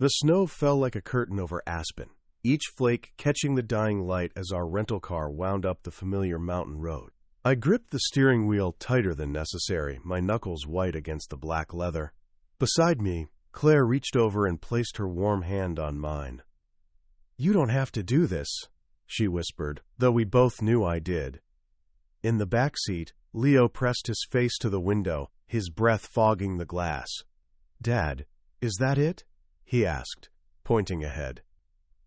The snow fell like a curtain over Aspen, each flake catching the dying light as our rental car wound up the familiar mountain road. I gripped the steering wheel tighter than necessary, my knuckles white against the black leather. Beside me, Claire reached over and placed her warm hand on mine. "You don't have to do this," she whispered, though we both knew I did. In the backseat, Leo pressed his face to the window, his breath fogging the glass. "Dad, is that it?" he asked, pointing ahead.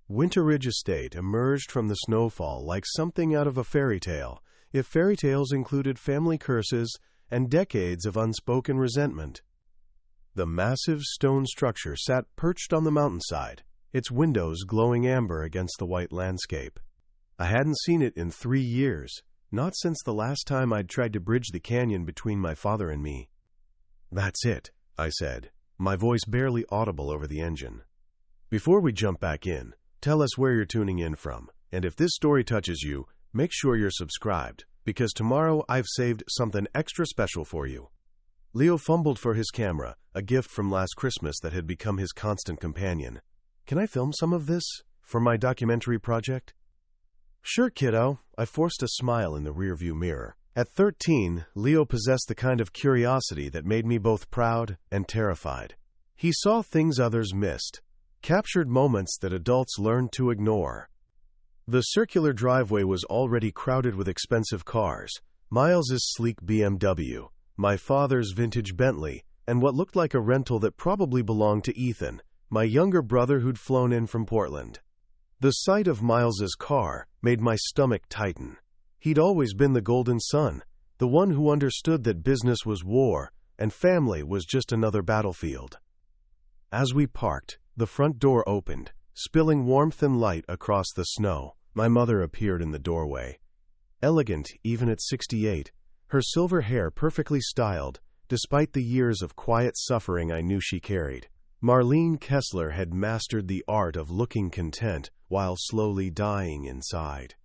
Winterridge Estate emerged from the snowfall like something out of a fairy tale, if fairy tales included family curses and decades of unspoken resentment. The massive stone structure sat perched on the mountainside, its windows glowing amber against the white landscape. I hadn't seen it in 3 years, not since the last time I'd tried to bridge the canyon between my father and me. "That's it," I said, my voice barely audible over the engine. "Before we jump back in, tell us where you're tuning in from, and if this story touches you, make sure you're subscribed, because tomorrow I've saved something extra special for you." Leo fumbled for his camera, a gift from last Christmas that had become his constant companion. "Can I film some of this for my documentary project?" "Sure, kiddo." I forced a smile in the rearview mirror. At 13, Leo possessed the kind of curiosity that made me both proud and terrified. He saw things others missed, captured moments that adults learned to ignore. The circular driveway was already crowded with expensive cars, Miles's sleek BMW, my father's vintage Bentley, and what looked like a rental that probably belonged to Ethan, my younger brother who'd flown in from Portland. The sight of Miles's car made my stomach tighten. He'd always been the golden son, the one who understood that business was war and family was just another battlefield. As we parked, the front door opened, spilling warmth and light across the snow. My mother appeared in the doorway. Elegant even at 68, her silver hair perfectly styled, despite the years of quiet suffering I knew she carried. Marlene Kessler had mastered the art of looking content while slowly dying inside.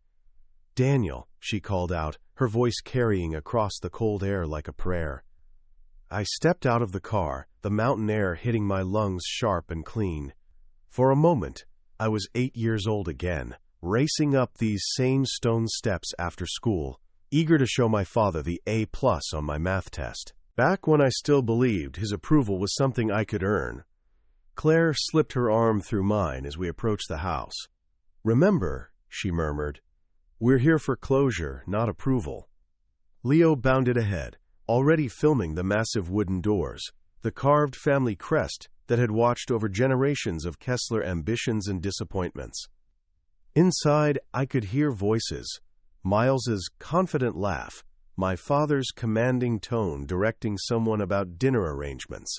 "Daniel," she called out, her voice carrying across the cold air like a prayer. I stepped out of the car, the mountain air hitting my lungs sharp and clean. For a moment, I was 8 years old again, racing up these same stone steps after school, eager to show my father the A+ on my math test. Back when I still believed his approval was something I could earn. Claire slipped her arm through mine as we approached the house. "Remember," she murmured, "we're here for closure, not approval." Leo bounded ahead, already filming the massive wooden doors, the carved family crest that had watched over generations of Kessler ambitions and disappointments. Inside, I could hear voices, Miles's confident laugh, my father's commanding tone directing someone about dinner arrangements.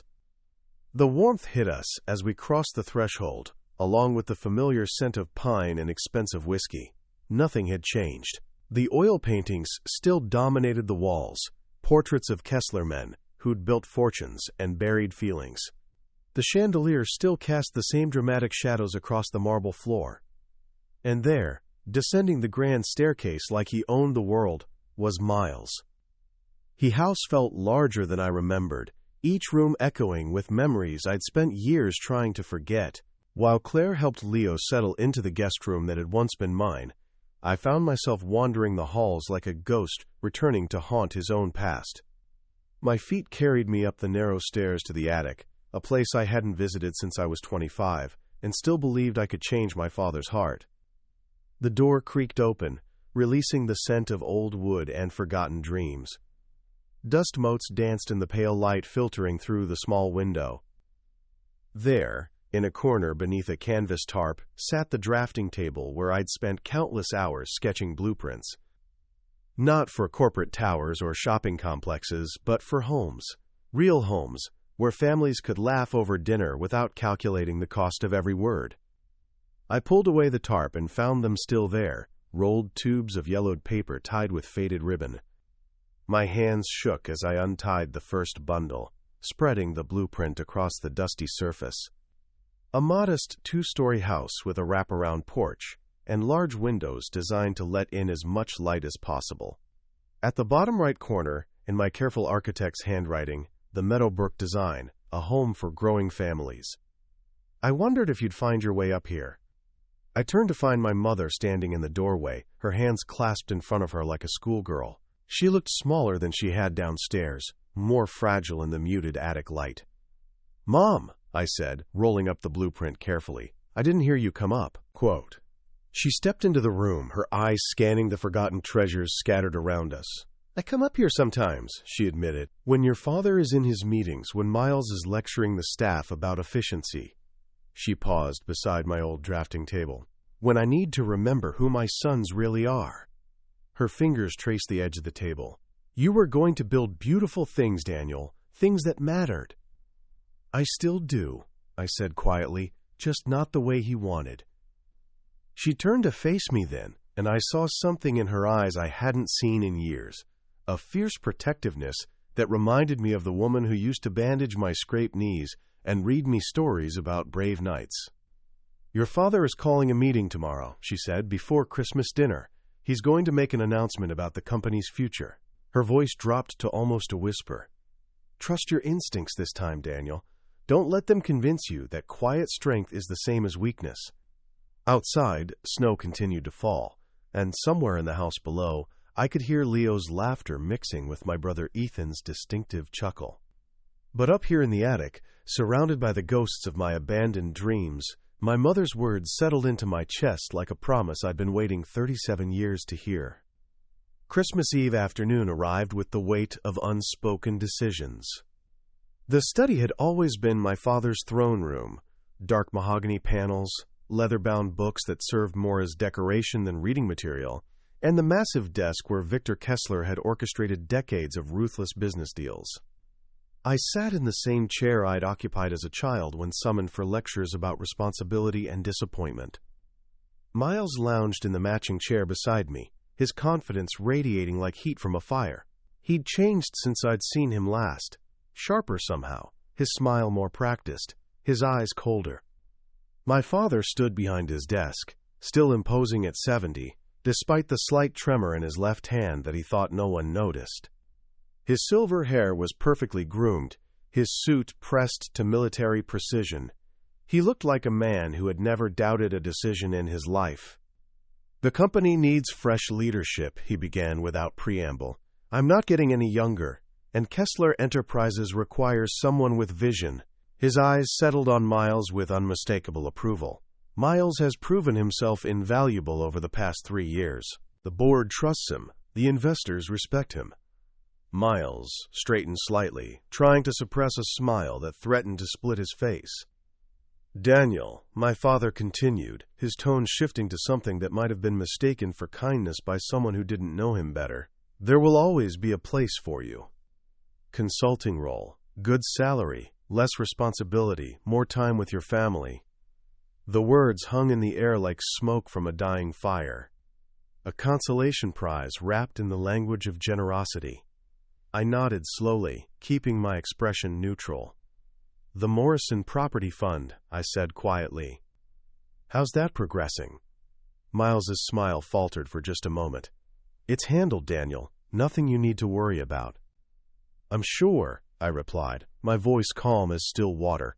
The warmth hit us as we crossed the threshold, along with the familiar scent of pine and expensive whiskey. Nothing had changed. The oil paintings still dominated the walls, portraits of Kessler men who'd built fortunes and buried feelings. The chandelier still cast the same dramatic shadows across the marble floor. And there, descending the grand staircase like he owned the world, was Miles. His house felt larger than I remembered, each room echoing with memories I'd spent years trying to forget. While Claire helped Leo settle into the guest room that had once been mine, I found myself wandering the halls like a ghost returning to haunt his own past. My feet carried me up the narrow stairs to the attic, a place I hadn't visited since I was 25, and still believed I could change my father's heart. The door creaked open, releasing the scent of old wood and forgotten dreams. Dust motes danced in the pale light filtering through the small window. There, in a corner beneath a canvas tarp, sat the drafting table where I'd spent countless hours sketching blueprints. Not for corporate towers or shopping complexes, but for homes. Real homes, where families could laugh over dinner without calculating the cost of every word. I pulled away the tarp and found them still there, rolled tubes of yellowed paper tied with faded ribbon. My hands shook as I untied the first bundle, spreading the blueprint across the dusty surface. A modest 2-story house with a wraparound porch and large windows designed to let in as much light as possible. At the bottom right corner, in my careful architect's handwriting, the Meadowbrook design, a home for growing families. I wondered if you'd find your way up here." I turned to find my mother standing in the doorway, her hands clasped in front of her like a schoolgirl. She looked smaller than she had downstairs, more fragile in the muted attic light. "Mom," I said, rolling up the blueprint carefully. "I didn't hear you come up." Quote. She stepped into the room, her eyes scanning the forgotten treasures scattered around us. "I come up here sometimes," she admitted, "when your father is in his meetings, when Miles is lecturing the staff about efficiency." She paused beside my old drafting table. "When I need to remember who my sons really are." Her fingers traced the edge of the table. "You were going to build beautiful things, Daniel, things that mattered." "I still do," I said quietly, "just not the way he wanted." She turned to face me then, and I saw something in her eyes I hadn't seen in years, a fierce protectiveness that reminded me of the woman who used to bandage my scraped knees and read me stories about brave knights. "Your father is calling a meeting tomorrow," she said, "before Christmas dinner. He's going to make an announcement about the company's future." Her voice dropped to almost a whisper. "Trust your instincts this time, Daniel. Don't let them convince you that quiet strength is the same as weakness." Outside, snow continued to fall, and somewhere in the house below, I could hear Leo's laughter mixing with my brother Ethan's distinctive chuckle. But up here in the attic, surrounded by the ghosts of my abandoned dreams, my mother's words settled into my chest like a promise I'd been waiting 37 years to hear. Christmas Eve afternoon arrived with the weight of unspoken decisions. The study had always been my father's throne room, dark mahogany panels, leather-bound books that served more as decoration than reading material, and the massive desk where Victor Kessler had orchestrated decades of ruthless business deals. I sat in the same chair I'd occupied as a child when summoned for lectures about responsibility and disappointment. Miles lounged in the matching chair beside me, his confidence radiating like heat from a fire. He'd changed since I'd seen him last, sharper somehow, his smile more practiced, his eyes colder. My father stood behind his desk, still imposing at 70, despite the slight tremor in his left hand that he thought no one noticed. His silver hair was perfectly groomed, his suit pressed to military precision. He looked like a man who had never doubted a decision in his life. "The company needs fresh leadership," he began without preamble. "I'm not getting any younger, and Kessler Enterprises requires someone with vision." His eyes settled on Miles with unmistakable approval. "Miles has proven himself invaluable over the past 3 years. The board trusts him. The investors respect him." Miles straightened slightly, trying to suppress a smile that threatened to split his face. "Daniel," my father continued, his tone shifting to something that might have been mistaken for kindness by someone who didn't know him better, "there will always be a place for you. Consulting role, good salary, less responsibility, more time with your family." The words hung in the air like smoke from a dying fire. A consolation prize wrapped in the language of generosity. I nodded slowly, keeping my expression neutral. "The Morrison Property Fund," I said quietly. "How's that progressing?" Miles's smile faltered for just a moment. "It's handled, Daniel. Nothing you need to worry about." "I'm sure," I replied, my voice calm as still water.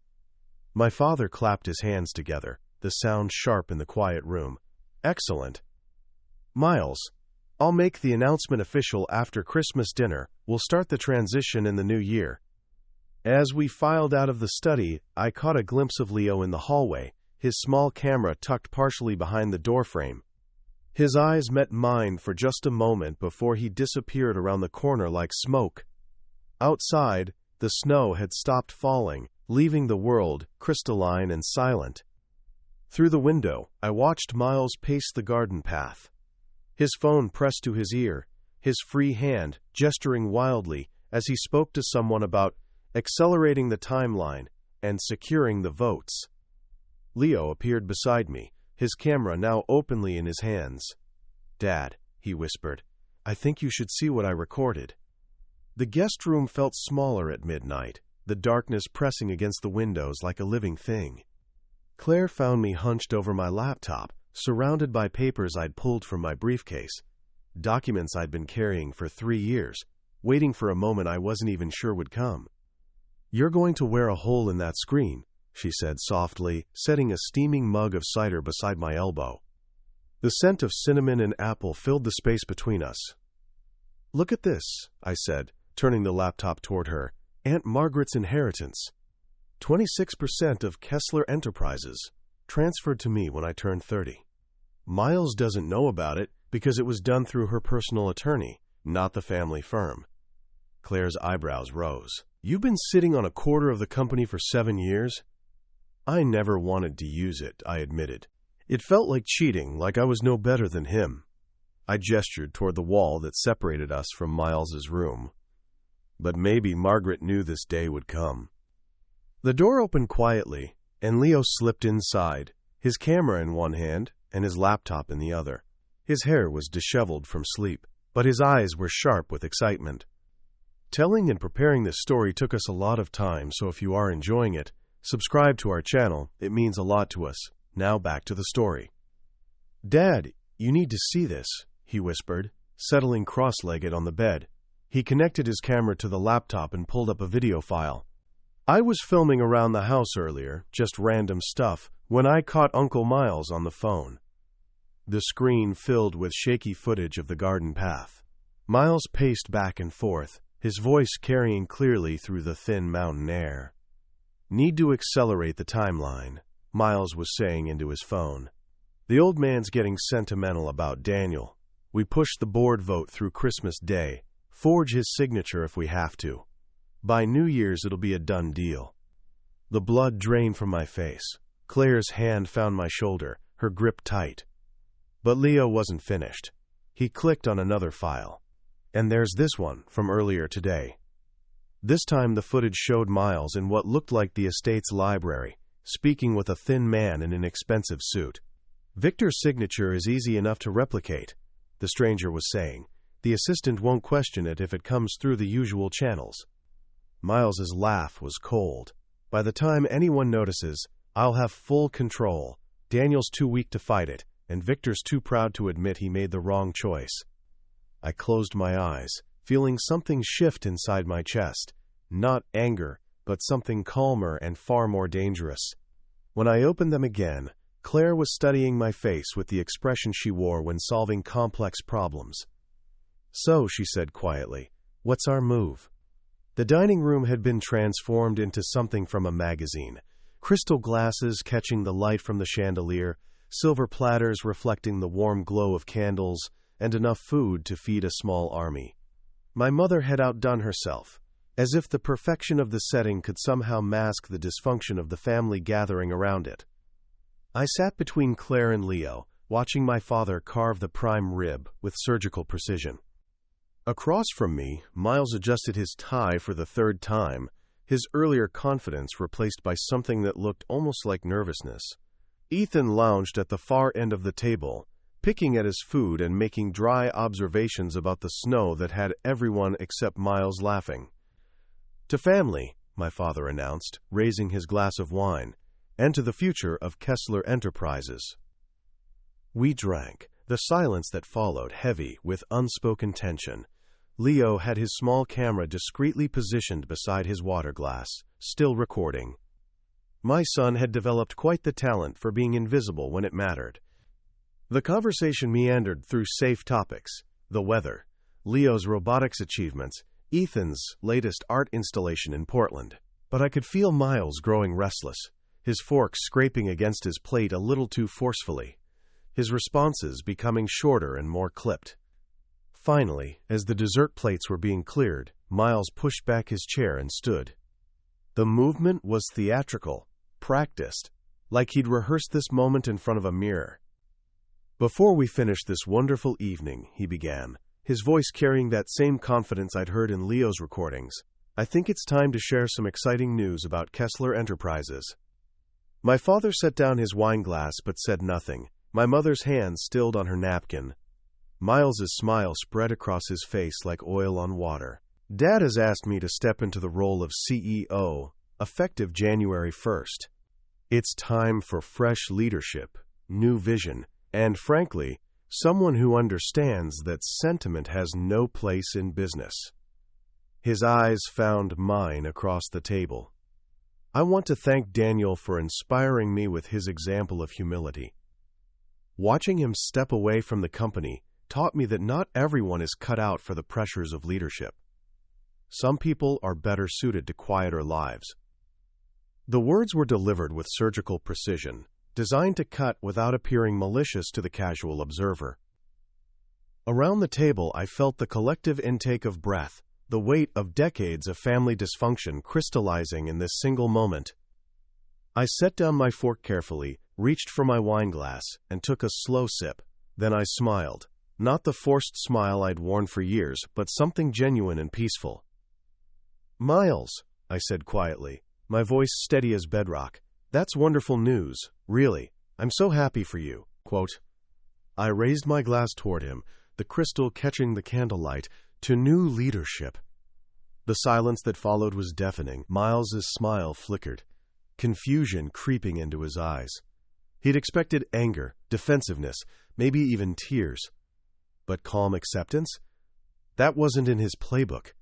My father clapped his hands together, the sound sharp in the quiet room. "Excellent. Miles, I'll make the announcement official after Christmas dinner. We'll start the transition in the new year." As we filed out of the study, I caught a glimpse of Leo in the hallway, his small camera tucked partially behind the doorframe. His eyes met mine for just a moment before he disappeared around the corner like smoke. Outside, the snow had stopped falling, leaving the world crystalline and silent. Through the window, I watched Miles pace the garden path. His phone pressed to his ear, his free hand gesturing wildly as he spoke to someone about accelerating the timeline and securing the votes. Leo appeared beside me, his camera now openly in his hands. "Dad," he whispered, "I think you should see what I recorded." The guest room felt smaller at midnight, the darkness pressing against the windows like a living thing. Claire found me hunched over my laptop, surrounded by papers I'd pulled from my briefcase, documents I'd been carrying for 3 years, waiting for a moment I wasn't even sure would come. "You're going to wear a hole in that screen," she said softly, setting a steaming mug of cider beside my elbow. The scent of cinnamon and apple filled the space between us. "Look at this," I said, turning the laptop toward her. "Aunt Margaret's inheritance. 26% of Kessler Enterprises, transferred to me when I turned 30. Miles doesn't know about it because it was done through her personal attorney, not the family firm." Claire's eyebrows rose. "You've been sitting on a quarter of the company for 7 years?" "I never wanted to use it," I admitted. "It felt like cheating, like I was no better than him." I gestured toward the wall that separated us from Miles's room. But maybe Margaret knew this day would come. The door opened quietly, and Leo slipped inside, his camera in one hand and his laptop in the other. His hair was disheveled from sleep, but his eyes were sharp with excitement. Telling and preparing this story took us a lot of time, so if you are enjoying it, subscribe to our channel. It means a lot to us. Now back to the story. "Dad, you need to see this," he whispered, settling cross-legged on the bed. He connected his camera to the laptop and pulled up a video file. "I was filming around the house earlier, just random stuff, when I caught Uncle Miles on the phone." The screen filled with shaky footage of the garden path. Miles paced back and forth, his voice carrying clearly through the thin mountain air. "Need to accelerate the timeline," Miles was saying into his phone. "The old man's getting sentimental about Daniel. We push the board vote through Christmas Day, forge his signature if we have to. By New Year's it'll be a done deal." The blood drained from my face. Claire's hand found my shoulder, her grip tight. But Leo wasn't finished. He clicked on another file. "And there's this one from earlier today." This time the footage showed Miles in what looked like the estate's library, speaking with a thin man in an expensive suit. "Victor's signature is easy enough to replicate," the stranger was saying. "The assistant won't question it if it comes through the usual channels." Miles's laugh was cold. "By the time anyone notices, I'll have full control. Daniel's too weak to fight it, and Victor's too proud to admit he made the wrong choice." I closed my eyes, feeling something shift inside my chest. Not anger, but something calmer and far more dangerous. When I opened them again, Claire was studying my face with the expression she wore when solving complex problems. "So," she said quietly, "what's our move?" The dining room had been transformed into something from a magazine. Crystal glasses catching the light from the chandelier, silver platters reflecting the warm glow of candles, and enough food to feed a small army. My mother had outdone herself, as if the perfection of the setting could somehow mask the dysfunction of the family gathering around it. I sat between Claire and Leo, watching my father carve the prime rib with surgical precision. Across from me, Miles adjusted his tie for the third time, his earlier confidence replaced by something that looked almost like nervousness. Ethan lounged at the far end of the table, picking at his food and making dry observations about the snow that had everyone except Miles laughing. "To family," my father announced, raising his glass of wine, "and to the future of Kessler Enterprises." We drank, the silence that followed heavy with unspoken tension. Leo had his small camera discreetly positioned beside his water glass, still recording. My son had developed quite the talent for being invisible when it mattered. The conversation meandered through safe topics: the weather, Leo's robotics achievements, Ethan's latest art installation in Portland. But I could feel Miles growing restless, his fork scraping against his plate a little too forcefully, his responses becoming shorter and more clipped. Finally, as the dessert plates were being cleared, Miles pushed back his chair and stood. The movement was theatrical, practiced, like he'd rehearsed this moment in front of a mirror. "Before we finish this wonderful evening," he began, his voice carrying that same confidence I'd heard in Leo's recordings, "I think it's time to share some exciting news about Kessler Enterprises." My father set down his wine glass but said nothing, my mother's hand stilled on her napkin. Miles's smile spread across his face like oil on water. "Dad has asked me to step into the role of CEO, effective January 1st. It's time for fresh leadership, new vision, and frankly, someone who understands that sentiment has no place in business." His eyes found mine across the table. I want to thank Daniel for inspiring me with his example of humility. Watching him step away from the company taught me that not everyone is cut out for the pressures of leadership. Some people are better suited to quieter lives. The words were delivered with surgical precision, designed to cut without appearing malicious to the casual observer. Around the table, I felt the collective intake of breath, the weight of decades of family dysfunction crystallizing in this single moment. I set down my fork carefully, reached for my wine glass, and took a slow sip. Then I smiled. Not the forced smile I'd worn for years, but something genuine and peaceful. "Miles," I said quietly, my voice steady as bedrock, "that's wonderful news, really. I'm so happy for you." Quote. I raised my glass toward him, the crystal catching the candlelight, "to new leadership." The silence that followed was deafening. Miles's smile flickered, confusion creeping into his eyes. He'd expected anger, defensiveness, maybe even tears. But calm acceptance? That wasn't in his playbook.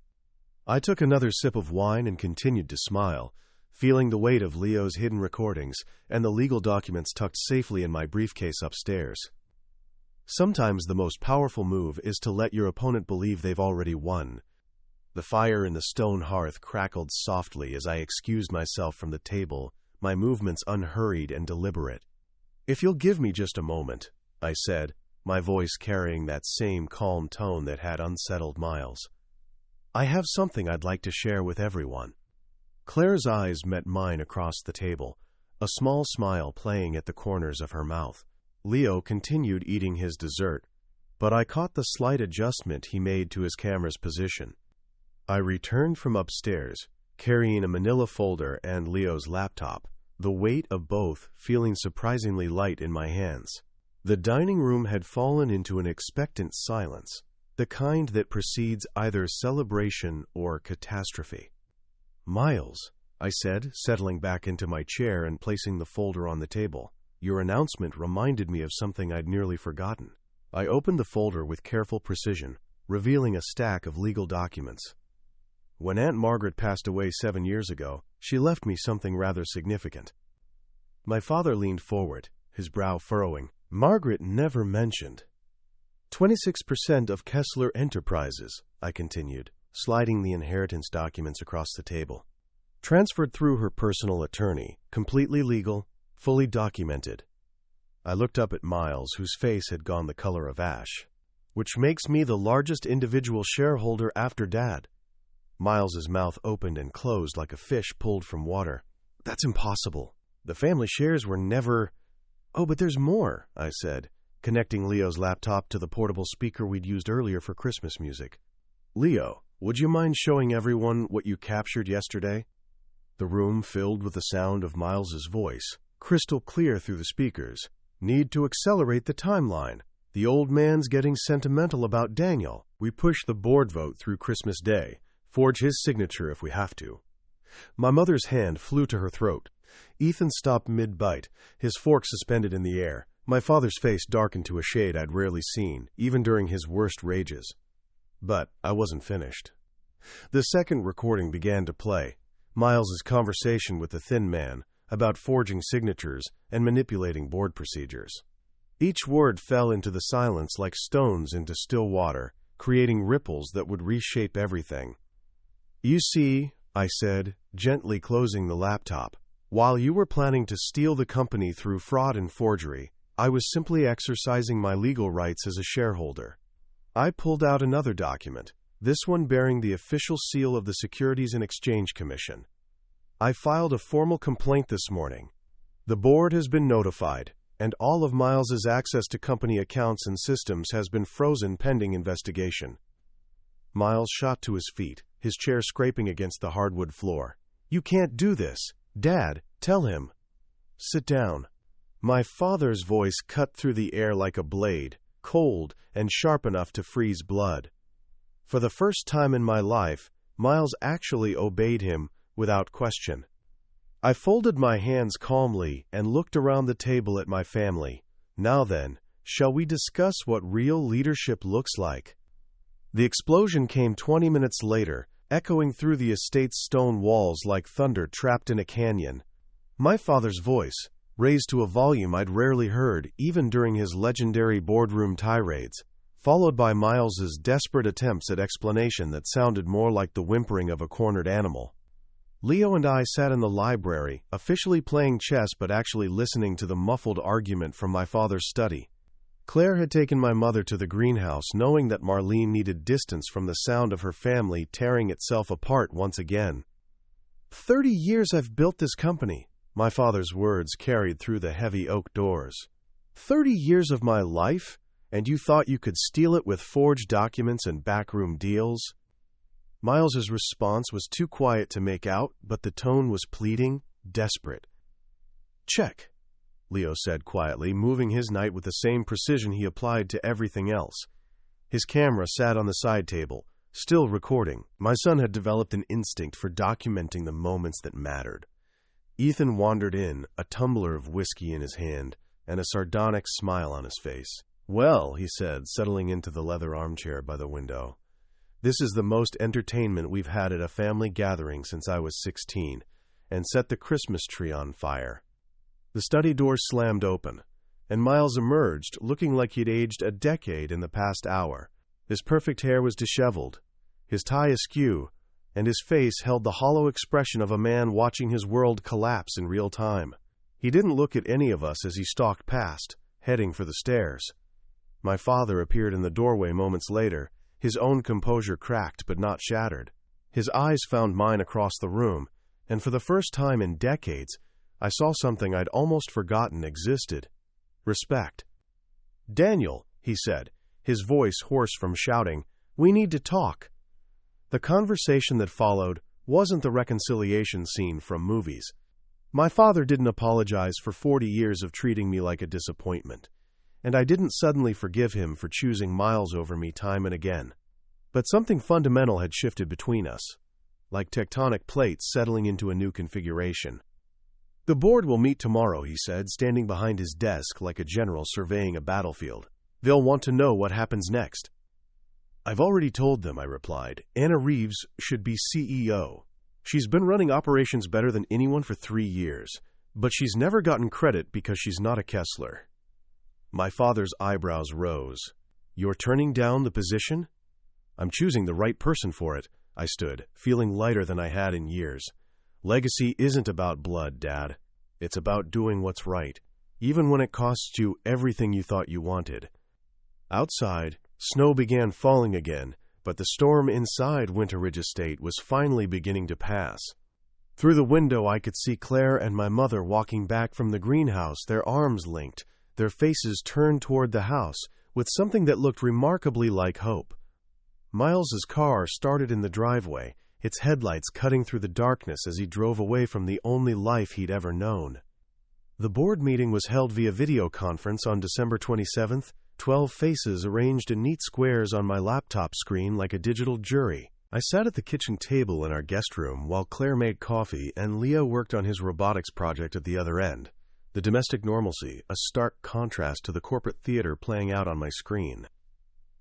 I took another sip of wine and continued to smile, feeling the weight of Leo's hidden recordings and the legal documents tucked safely in my briefcase upstairs. Sometimes the most powerful move is to let your opponent believe they've already won. The fire in the stone hearth crackled softly as I excused myself from the table, my movements unhurried and deliberate. "If you'll give me just a moment," I said, my voice carrying that same calm tone that had unsettled Miles. "I have something I'd like to share with everyone." Claire's eyes met mine across the table, a small smile playing at the corners of her mouth. Leo continued eating his dessert, but I caught the slight adjustment he made to his camera's position. I returned from upstairs, carrying a manila folder and Leo's laptop, the weight of both feeling surprisingly light in my hands. The dining room had fallen into an expectant silence, the kind that precedes either celebration or catastrophe. "Miles," I said, settling back into my chair and placing the folder on the table, "your announcement reminded me of something I'd nearly forgotten." I opened the folder with careful precision, revealing a stack of legal documents. When Aunt Margaret passed away 7 years ago, she left me something rather significant. My father leaned forward, his brow furrowing. "Margaret never mentioned 26% of Kessler Enterprises," I continued, sliding the inheritance documents across the table. "Transferred through her personal attorney, completely legal, fully documented." I looked up at Miles, whose face had gone the color of ash. "Which makes me the largest individual shareholder after Dad." Miles's mouth opened and closed like a fish pulled from water. "That's impossible. The family shares were never—" "Oh, but there's more," I said, connecting Leo's laptop to the portable speaker we'd used earlier for Christmas music. "Leo, would you mind showing everyone what you captured yesterday?" The room filled with the sound of Miles's voice, crystal clear through the speakers. "Need to accelerate the timeline. The old man's getting sentimental about Daniel. We push the board vote through Christmas Day. Forge his signature if we have to." My mother's hand flew to her throat. Ethan stopped mid-bite, his fork suspended in the air. My father's face darkened to a shade I'd rarely seen, even during his worst rages. But I wasn't finished. The second recording began to play, Miles's conversation with the thin man about forging signatures and manipulating board procedures. Each word fell into the silence like stones into still water, creating ripples that would reshape everything. "You see," I said, gently closing the laptop, "while you were planning to steal the company through fraud and forgery, I was simply exercising my legal rights as a shareholder." I pulled out another document, this one bearing the official seal of the Securities and Exchange Commission. "I filed a formal complaint this morning. The board has been notified, and all of Miles's access to company accounts and systems has been frozen pending investigation." Miles shot to his feet, his chair scraping against the hardwood floor. "You can't do this. Dad, tell him." "Sit down." My father's voice cut through the air like a blade, cold and sharp enough to freeze blood. For the first time in my life, Miles actually obeyed him without question. I folded my hands calmly and looked around the table at my family. "Now then, shall we discuss what real leadership looks like?" The explosion came 20 minutes later, echoing through the estate's stone walls like thunder trapped in a canyon. My father's voice, raised to a volume I'd rarely heard even during his legendary boardroom tirades, followed by Miles's desperate attempts at explanation that sounded more like the whimpering of a cornered animal. Leo and I sat in the library, officially playing chess but actually listening to the muffled argument from my father's study. Claire had taken my mother to the greenhouse, knowing that Marlene needed distance from the sound of her family tearing itself apart once again. 30 years I've built this company, my father's words carried through the heavy oak doors. 30 years of my life, and you thought you could steal it with forged documents and backroom deals? Miles's response was too quiet to make out, but the tone was pleading, desperate. Check, Leo said quietly, moving his knight with the same precision he applied to everything else. His camera sat on the side table, still recording. My son had developed an instinct for documenting the moments that mattered. Ethan wandered in, a tumbler of whiskey in his hand, and a sardonic smile on his face. Well, he said, settling into the leather armchair by the window, this is the most entertainment we've had at a family gathering since I was 16, and set the Christmas tree on fire. The study door slammed open, and Miles emerged, looking like he'd aged a decade in the past hour. His perfect hair was disheveled, his tie askew, and his face held the hollow expression of a man watching his world collapse in real time. He didn't look at any of us as he stalked past, heading for the stairs. My father appeared in the doorway moments later, his own composure cracked but not shattered. His eyes found mine across the room, and for the first time in decades, I saw something I'd almost forgotten existed. Respect. Daniel, he said, his voice hoarse from shouting, we need to talk. The conversation that followed wasn't the reconciliation scene from movies. My father didn't apologize for 40 years of treating me like a disappointment, and I didn't suddenly forgive him for choosing Miles over me time and again. But something fundamental had shifted between us, like tectonic plates settling into a new configuration. The board will meet tomorrow, he said, standing behind his desk like a general surveying a battlefield. They'll want to know what happens next. I've already told them, I replied. Anna Reeves should be CEO. She's been running operations better than anyone for 3 years, but she's never gotten credit because she's not a Kessler. My father's eyebrows rose. You're turning down the position? I'm choosing the right person for it, I stood, feeling lighter than I had in years. Legacy isn't about blood, Dad. It's about doing what's right, even when it costs you everything you thought you wanted. Outside, snow began falling again, but the storm inside Winterridge Estate was finally beginning to pass. Through the window I could see Claire and my mother walking back from the greenhouse, their arms linked, their faces turned toward the house, with something that looked remarkably like hope. Miles's car started in the driveway, its headlights cutting through the darkness as he drove away from the only life he'd ever known. The board meeting was held via video conference on December 27th, 12 faces arranged in neat squares on my laptop screen like a digital jury. I sat at the kitchen table in our guest room while Claire made coffee and Leo worked on his robotics project at the other end. The domestic normalcy, a stark contrast to the corporate theater playing out on my screen.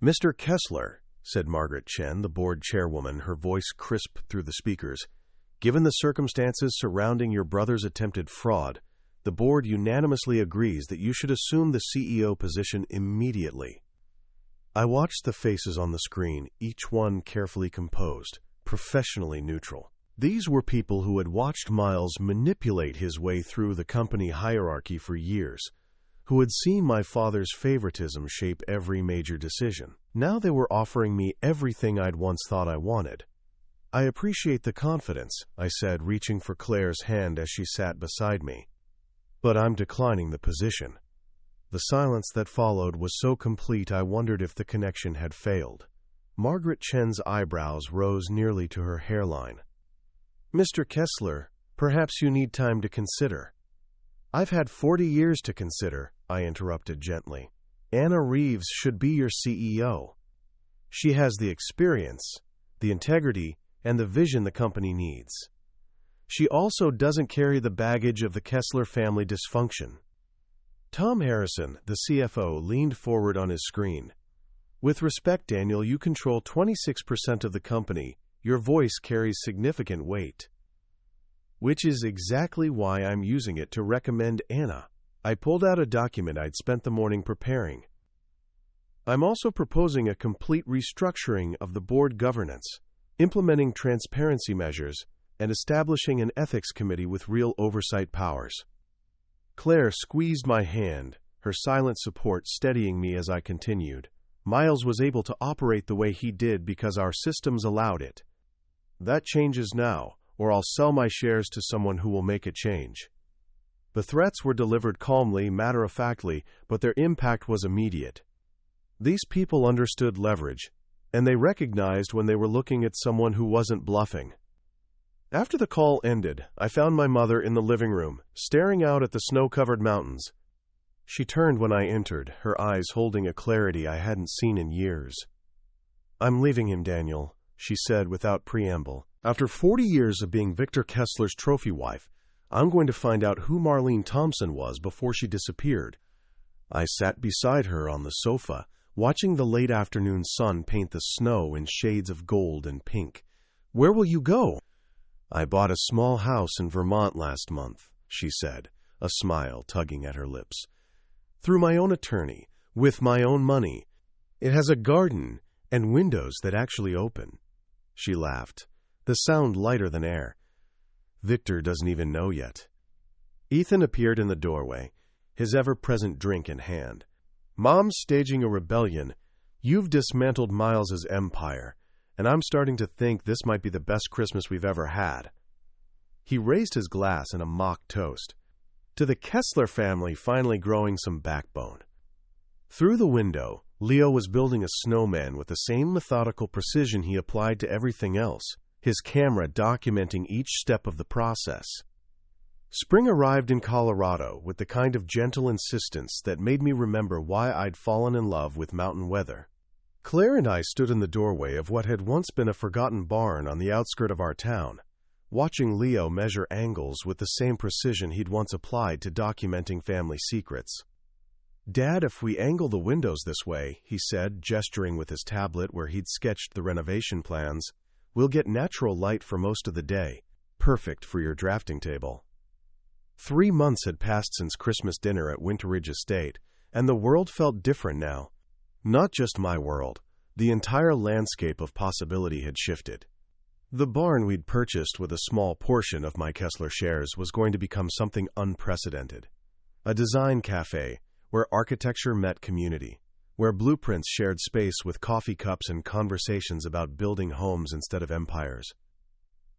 Mr. Kessler, said Margaret Chen, the board chairwoman, her voice crisp through the speakers, given the circumstances surrounding your brother's attempted fraud, the board unanimously agrees that you should assume the CEO position immediately. I watched the faces on the screen, each one carefully composed, professionally neutral. These were people who had watched Miles manipulate his way through the company hierarchy for years, who had seen my father's favoritism shape every major decision. Now they were offering me everything I'd once thought I wanted. I appreciate the confidence, I said, reaching for Claire's hand as she sat beside me. But I'm declining the position. The silence that followed was so complete I wondered if the connection had failed. Margaret Chen's eyebrows rose nearly to her hairline. Mr. Kessler, perhaps you need time to consider. I've had 40 years to consider, I interrupted gently. Anna Reeves should be your CEO. She has the experience, the integrity, and the vision the company needs. She also doesn't carry the baggage of the Kessler family dysfunction. Tom Harrison, the CFO, leaned forward on his screen. With respect, Daniel, you control 26% of the company. Your voice carries significant weight. Which is exactly why I'm using it to recommend Anna. I pulled out a document I'd spent the morning preparing. I'm also proposing a complete restructuring of the board governance, implementing transparency measures, and establishing an ethics committee with real oversight powers. Claire squeezed my hand, her silent support steadying me as I continued. Miles was able to operate the way he did because our systems allowed it. That changes now, or I'll sell my shares to someone who will make a change. The threats were delivered calmly, matter-of-factly, but their impact was immediate. These people understood leverage, and they recognized when they were looking at someone who wasn't bluffing. After the call ended, I found my mother in the living room, staring out at the snow-covered mountains. She turned when I entered, her eyes holding a clarity I hadn't seen in years. "I'm leaving him, Daniel," she said without preamble. "After 40 years of being Victor Kessler's trophy wife, I'm going to find out who Marlene Thompson was before she disappeared." I sat beside her on the sofa, watching the late afternoon sun paint the snow in shades of gold and pink. "Where will you go?" "I bought a small house in Vermont last month," she said, a smile tugging at her lips. "Through my own attorney, with my own money. It has a garden and windows that actually open." She laughed, the sound lighter than air. "Victor doesn't even know yet." Ethan appeared in the doorway, his ever-present drink in hand. "Mom's staging a rebellion. You've dismantled Miles's empire, and I'm starting to think this might be the best Christmas we've ever had." He raised his glass in a mock toast. To the Kessler family finally growing some backbone. Through the window, Leo was building a snowman with the same methodical precision he applied to everything else, his camera documenting each step of the process. Spring arrived in Colorado with the kind of gentle insistence that made me remember why I'd fallen in love with mountain weather. Claire and I stood in the doorway of what had once been a forgotten barn on the outskirt of our town, watching Leo measure angles with the same precision he'd once applied to documenting family secrets. "Dad, if we angle the windows this way," he said, gesturing with his tablet where he'd sketched the renovation plans, "we'll get natural light for most of the day. Perfect for your drafting table." 3 months had passed since Christmas dinner at Winterridge Estate, and the world felt different now. Not just my world. The entire landscape of possibility had shifted. The barn we'd purchased with a small portion of my Kessler shares was going to become something unprecedented. A design cafe, where architecture met community, where blueprints shared space with coffee cups and conversations about building homes instead of empires.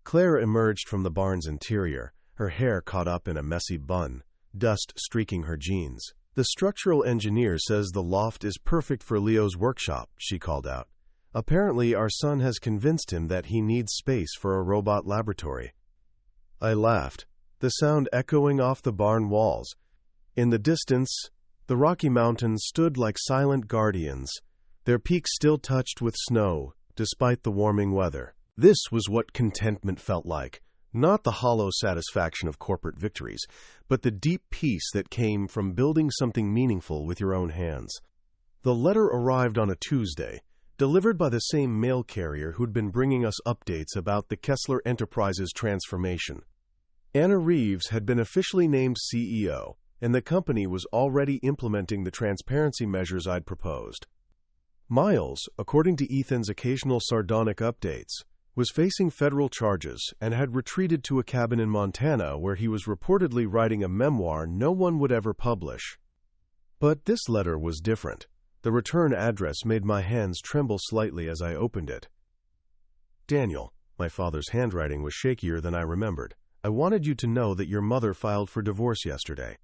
Claire emerged from the barn's interior, her hair caught up in a messy bun, dust streaking her jeans. "The structural engineer says the loft is perfect for Leo's workshop," she called out. "Apparently, our son has convinced him that he needs space for a robot laboratory." I laughed, the sound echoing off the barn walls. In the distance, the Rocky Mountains stood like silent guardians, their peaks still touched with snow, despite the warming weather. This was what contentment felt like, not the hollow satisfaction of corporate victories, but the deep peace that came from building something meaningful with your own hands. The letter arrived on a Tuesday, delivered by the same mail carrier who'd been bringing us updates about the Kessler Enterprises transformation. Anna Reeves had been officially named CEO, and the company was already implementing the transparency measures I'd proposed. Miles, according to Ethan's occasional sardonic updates, was facing federal charges and had retreated to a cabin in Montana where he was reportedly writing a memoir no one would ever publish. But this letter was different. The return address made my hands tremble slightly as I opened it. "Daniel," my father's handwriting was shakier than I remembered. "I wanted you to know that your mother filed for divorce yesterday.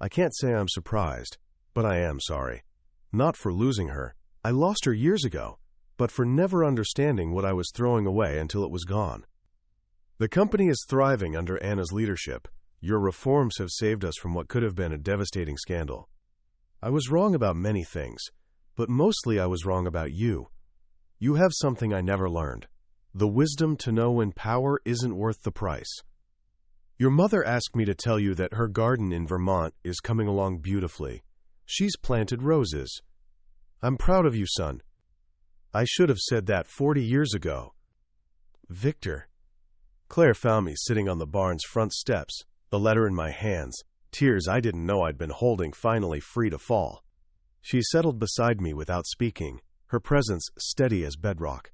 I can't say I'm surprised, but I am sorry. Not for losing her. I lost her years ago, but for never understanding what I was throwing away until it was gone. The company is thriving under Anna's leadership. Your reforms have saved us from what could have been a devastating scandal. I was wrong about many things, but mostly I was wrong about you. You have something I never learned, the wisdom to know when power isn't worth the price. Your mother asked me to tell you that her garden in Vermont is coming along beautifully. She's planted roses. I'm proud of you, son. I should have said that 40 years ago. Victor. Claire found me sitting on the barn's front steps, the letter in my hands, tears I didn't know I'd been holding finally free to fall. She settled beside me without speaking, her presence steady as bedrock.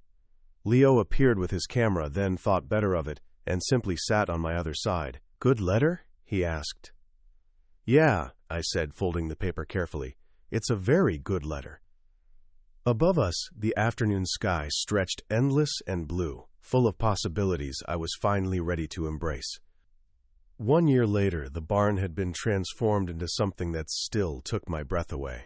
Leo appeared with his camera, then thought better of it, and simply sat on my other side. "Good letter?" he asked. "Yeah," I said, folding the paper carefully. "It's a very good letter." Above us, the afternoon sky stretched endless and blue, full of possibilities I was finally ready to embrace. 1 year later, the barn had been transformed into something that still took my breath away.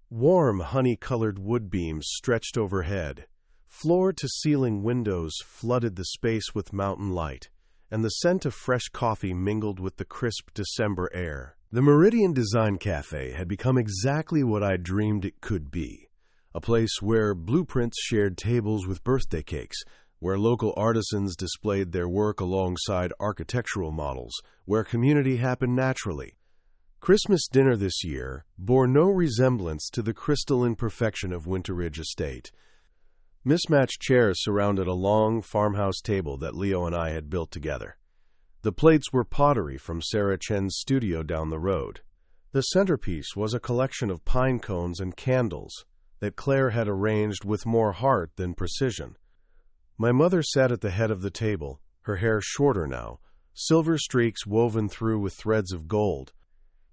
Warm, honey-colored wood beams stretched overhead. Floor-to-ceiling windows flooded the space with mountain light, and the scent of fresh coffee mingled with the crisp December air. The Meridian Design Cafe had become exactly what I dreamed it could be, a place where blueprints shared tables with birthday cakes, where local artisans displayed their work alongside architectural models, where community happened naturally. Christmas dinner this year bore no resemblance to the crystalline perfection of Winterridge Estate. Mismatched chairs surrounded a long farmhouse table that Leo and I had built together. The plates were pottery from Sarah Chen's studio down the road. The centerpiece was a collection of pine cones and candles that Claire had arranged with more heart than precision. My mother sat at the head of the table, her hair shorter now, silver streaks woven through with threads of gold.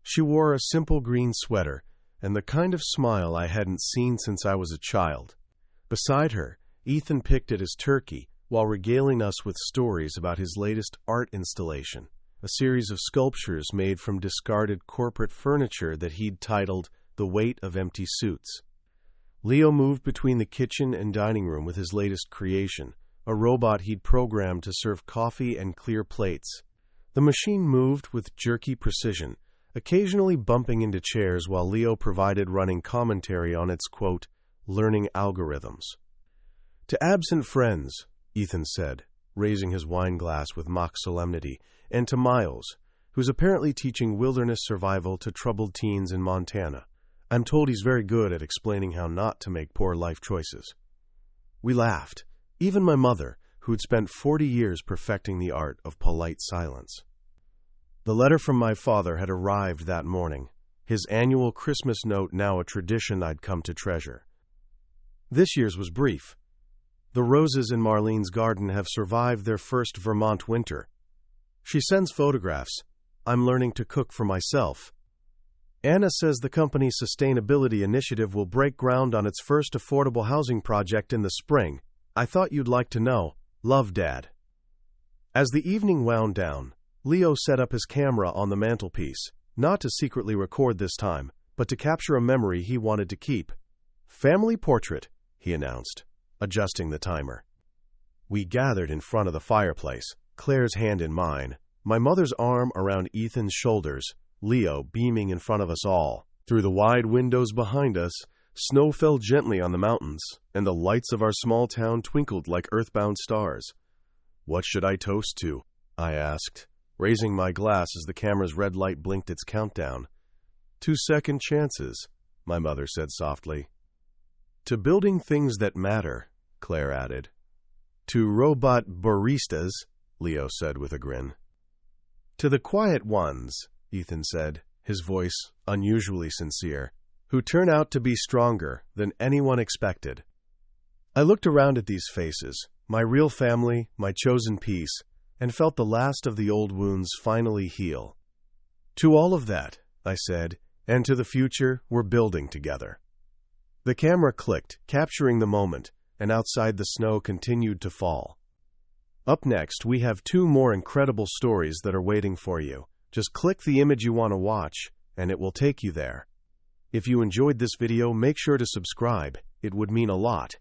She wore a simple green sweater and the kind of smile I hadn't seen since I was a child. Beside her, Ethan picked at his turkey while regaling us with stories about his latest art installation, a series of sculptures made from discarded corporate furniture that he'd titled The Weight of Empty Suits. Leo moved between the kitchen and dining room with his latest creation, a robot he'd programmed to serve coffee and clear plates. The machine moved with jerky precision, occasionally bumping into chairs while Leo provided running commentary on its, quote, learning algorithms. "To absent friends," Ethan said, raising his wine glass with mock solemnity, and to Miles, who's apparently teaching wilderness survival to troubled teens in Montana. I'm told he's very good at explaining how not to make poor life choices. We laughed, even my mother, who'd spent 40 years perfecting the art of polite silence. The letter from my father had arrived that morning, his annual Christmas note now a tradition I'd come to treasure. This year's was brief. The roses in Marlene's garden have survived their first Vermont winter. She sends photographs. I'm learning to cook for myself. Anna says the company's sustainability initiative will break ground on its first affordable housing project in the spring. I thought you'd like to know. Love, Dad. As the evening wound down, Leo set up his camera on the mantelpiece, not to secretly record this time, but to capture a memory he wanted to keep. "Family portrait," he announced, adjusting the timer. We gathered in front of the fireplace, Claire's hand in mine, my mother's arm around Ethan's shoulders, Leo beaming in front of us all. Through the wide windows behind us, snow fell gently on the mountains, and the lights of our small town twinkled like earthbound stars. "What should I toast to?" I asked, raising my glass as the camera's red light blinked its countdown. "To second chances," my mother said softly. "To building things that matter," Claire added. "To robot baristas," Leo said with a grin. "To the quiet ones," Ethan said, his voice unusually sincere, "who turn out to be stronger than anyone expected." I looked around at these faces, my real family, my chosen piece, and felt the last of the old wounds finally heal. "To all of that," I said, "and to the future we're building together." The camera clicked, capturing the moment, and outside the snow continued to fall. Up next, we have 2 more incredible stories that are waiting for you. Just click the image you want to watch, and it will take you there. If you enjoyed this video, make sure to subscribe. It would mean a lot.